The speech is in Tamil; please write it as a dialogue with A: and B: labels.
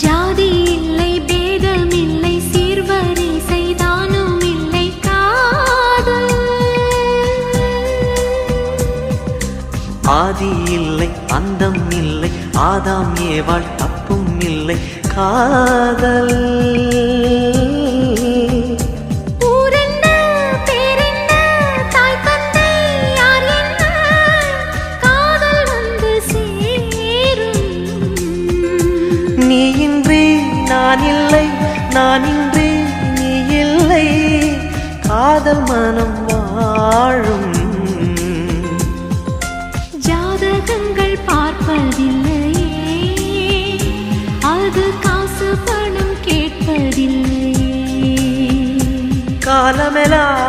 A: ஜாதி இல்லை, பேதம் இல்லை, சீர்வரிசை தானும் இல்லை, காதல்.
B: ஆதி இல்லை, அந்தம் இல்லை, ஆதாம் ஏவாள் தப்பும் இல்லை, காதல். நீ இன்றி நான் இல்லை, நான் இன்றி நீ இல்லை, காதல் மனம் வாழும்.
A: ஜாதகங்கள் பார்ப்பதில்லையே, அது காசு பணம் கேட்பதில்லையே.
B: காலமெல்லாம்